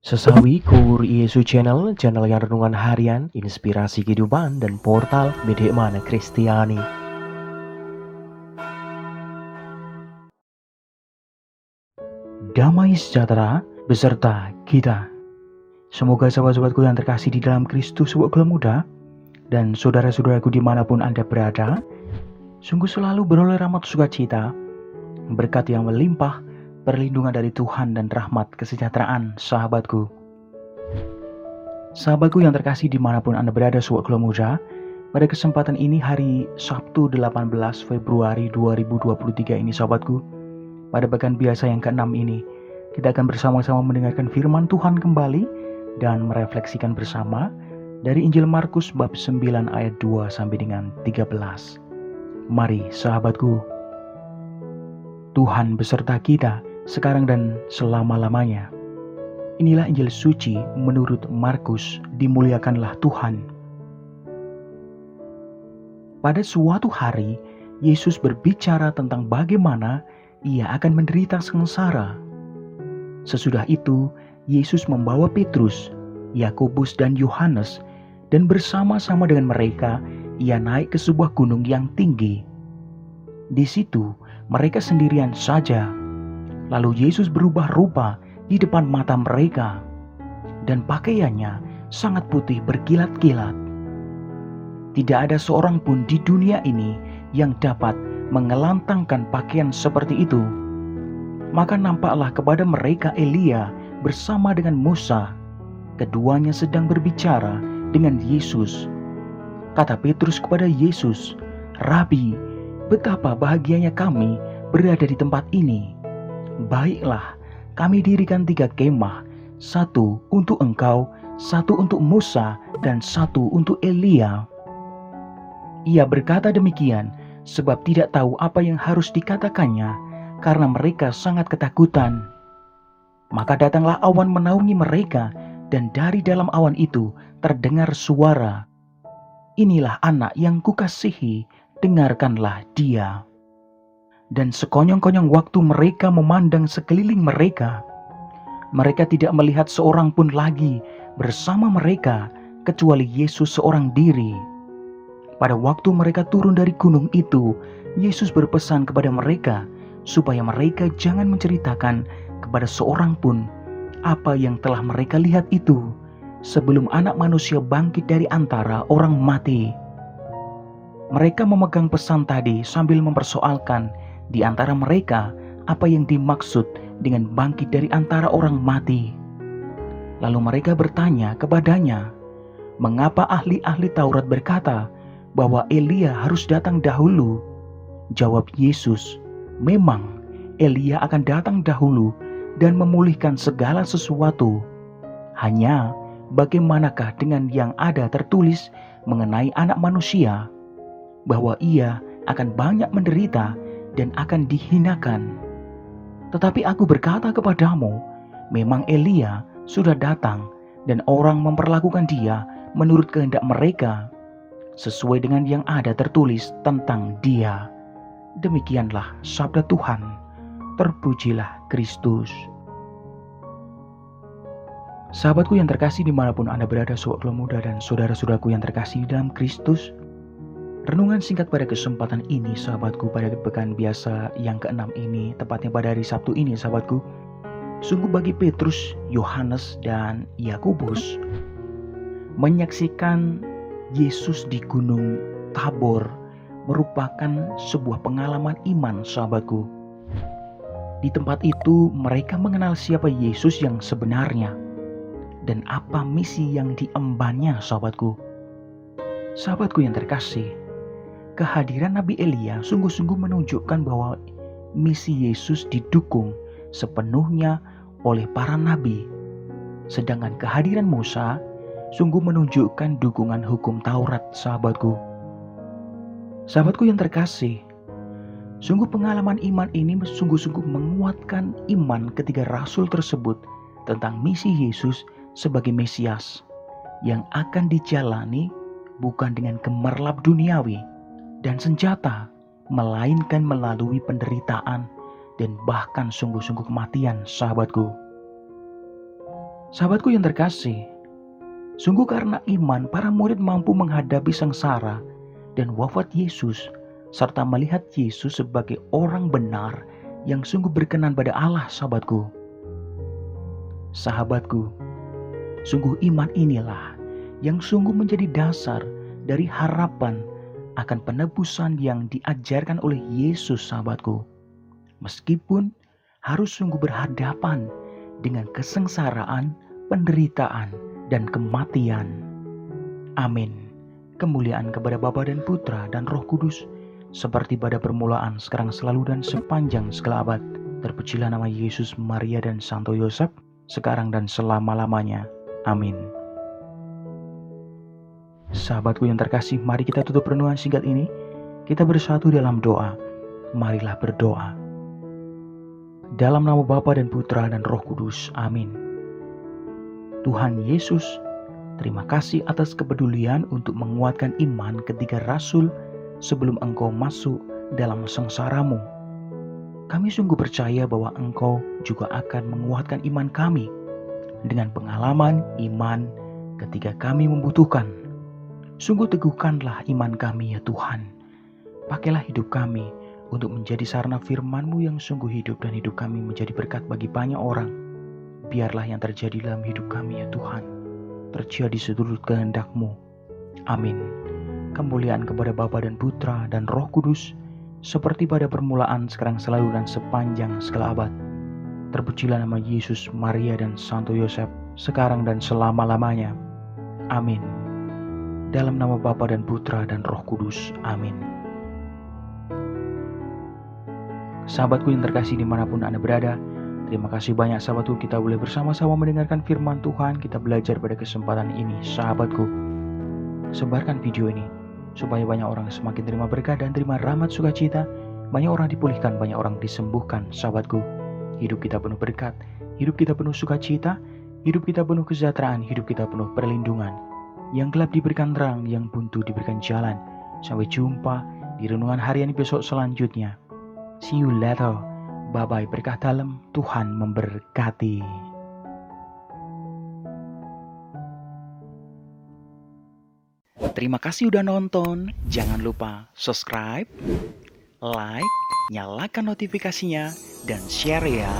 Sesawi Kur Yesu Channel, channel yang renungan harian, inspirasi kehidupan, dan portal Bedekmana Kristiani. Damai sejahtera beserta kita. Semoga sahabat-sahabatku yang terkasih di dalam Kristus Wakil Muda, dan saudara-saudaraku dimanapun Anda berada, sungguh selalu beroleh rahmat sukacita, berkat yang melimpah, perlindungan dari Tuhan dan rahmat kesejahteraan sahabatku. Sahabatku yang terkasih dimanapun Anda berada Wakil Muda, pada kesempatan ini hari Sabtu 18 Februari 2023 ini sahabatku, pada pekan biasa yang ke-6 ini, kita akan bersama-sama mendengarkan firman Tuhan kembali dan merefleksikan bersama dari Injil Markus bab 9 ayat 2 sampai dengan 13. Mari sahabatku, Tuhan beserta kita sekarang dan selama-lamanya. Inilah Injil suci menurut Markus, dimuliakanlah Tuhan. Pada suatu hari, Yesus berbicara tentang bagaimana Ia akan menderita sengsara. Sesudah itu, Yesus membawa Petrus, Yakobus dan Yohanes, dan bersama-sama dengan mereka, Ia naik ke sebuah gunung yang tinggi. Di situ, mereka sendirian saja. Lalu Yesus berubah rupa di depan mata mereka, dan pakaiannya sangat putih berkilat-kilat. Tidak ada seorang pun di dunia ini yang dapat mengelantangkan pakaian seperti itu. Maka nampaklah kepada mereka Elia bersama dengan Musa. Keduanya sedang berbicara dengan Yesus. Kata Petrus kepada Yesus, "Rabi, betapa bahagianya kami berada di tempat ini. Baiklah, kami dirikan 3 kemah, 1 untuk engkau, 1 untuk Musa, dan 1 untuk Elia." Ia berkata demikian sebab tidak tahu apa yang harus dikatakannya, karena mereka sangat ketakutan. Maka datanglah awan menaungi mereka, dan dari dalam awan itu terdengar suara, "Inilah anak yang kukasihi, dengarkanlah dia." Dan sekonyong-konyong waktu mereka memandang sekeliling mereka, mereka tidak melihat seorang pun lagi bersama mereka kecuali Yesus seorang diri. Pada waktu mereka turun dari gunung itu, Yesus berpesan kepada mereka supaya mereka jangan menceritakan kepada seorang pun apa yang telah mereka lihat itu sebelum Anak Manusia bangkit dari antara orang mati. Mereka memegang pesan tadi sambil mempersoalkan di antara mereka apa yang dimaksud dengan bangkit dari antara orang mati. Lalu mereka bertanya kepadanya, "Mengapa ahli-ahli Taurat berkata bahwa Elia harus datang dahulu?" Jawab Yesus, "Memang Elia akan datang dahulu dan memulihkan segala sesuatu. Hanya bagaimanakah dengan yang ada tertulis mengenai Anak Manusia, bahwa ia akan banyak menderita dan akan dihinakan. Tetapi aku berkata kepadamu, memang Elia sudah datang dan orang memperlakukan dia menurut kehendak mereka, sesuai dengan yang ada tertulis tentang dia." Demikianlah sabda Tuhan. Terpujilah Kristus. Sahabatku yang terkasih dimanapun Anda berada, Wakil Muda dan saudara-saudaraku yang terkasih dalam Kristus, renungan singkat pada kesempatan ini sahabatku, pada pekan biasa yang ke-6 ini, tepatnya pada hari Sabtu ini sahabatku, sungguh bagi Petrus, Yohanes, dan Yakobus menyaksikan Yesus di Gunung Tabor merupakan sebuah pengalaman iman sahabatku. Di tempat itu mereka mengenal siapa Yesus yang sebenarnya dan apa misi yang diembannya sahabatku. Sahabatku yang terkasih, kehadiran Nabi Elia sungguh-sungguh menunjukkan bahwa misi Yesus didukung sepenuhnya oleh para nabi. Sedangkan kehadiran Musa sungguh menunjukkan dukungan hukum Taurat sahabatku. Sahabatku yang terkasih, sungguh pengalaman iman ini sungguh-sungguh menguatkan iman ketiga rasul tersebut tentang misi Yesus sebagai Mesias yang akan dijalani bukan dengan gemerlap duniawi dan senjata, melainkan melalui penderitaan dan bahkan sungguh-sungguh kematian sahabatku. Sahabatku yang terkasih, sungguh karena iman para murid mampu menghadapi sengsara dan wafat Yesus, serta melihat Yesus sebagai orang benar yang sungguh berkenan pada Allah. Sahabatku, sungguh iman inilah yang sungguh menjadi dasar dari harapan akan penebusan yang diajarkan oleh Yesus, sahabatku. Meskipun harus sungguh berhadapan dengan kesengsaraan, penderitaan, dan kematian. Amin. Kemuliaan kepada Bapa dan Putra dan Roh Kudus, seperti pada permulaan, sekarang, selalu, dan sepanjang segala abad. Terpujilah nama Yesus, Maria, dan Santo Yosef, sekarang dan selama-lamanya. Amin. Sahabatku yang terkasih, mari kita tutup renungan singkat ini. Kita bersatu dalam doa. Marilah berdoa. Dalam nama Bapa dan Putra dan Roh Kudus. Amin. Tuhan Yesus, terima kasih atas kepedulian untuk menguatkan iman ketiga rasul sebelum Engkau masuk dalam sengsaramu. Kami sungguh percaya bahwa Engkau juga akan menguatkan iman kami dengan pengalaman iman ketika kami membutuhkan. Sungguh teguhkanlah iman kami ya Tuhan. Pakailah hidup kami untuk menjadi sarana firman-Mu yang sungguh hidup, dan hidup kami menjadi berkat bagi banyak orang. Biarlah yang terjadi dalam hidup kami ya Tuhan terjadi seturut kehendak-Mu. Amin. Kemuliaan kepada Bapa dan Putra dan Roh Kudus, seperti pada permulaan, sekarang, selalu, dan sepanjang segala abad. Terpujilah nama Yesus, Maria, dan Santo Yosef, sekarang dan selama-lamanya. Amin. Dalam nama Bapa dan Putra dan Roh Kudus. Amin. Sahabatku yang terkasih dimanapun Anda berada, terima kasih banyak sahabatku, kita boleh bersama-sama mendengarkan firman Tuhan. Kita belajar pada kesempatan ini. Sahabatku, sebarkan video ini supaya banyak orang semakin terima berkat dan terima rahmat sukacita. Banyak orang dipulihkan, banyak orang disembuhkan. Sahabatku, hidup kita penuh berkat, hidup kita penuh sukacita, hidup kita penuh kesejahteraan, hidup kita penuh perlindungan. Yang gelap diberikan terang, yang buntu diberikan jalan. Sampai jumpa di renungan harian besok selanjutnya. See you later. Bye-bye. Berkah dalam. Tuhan memberkati. Terima kasih udah nonton. Jangan lupa subscribe, like, nyalakan notifikasinya, dan share ya.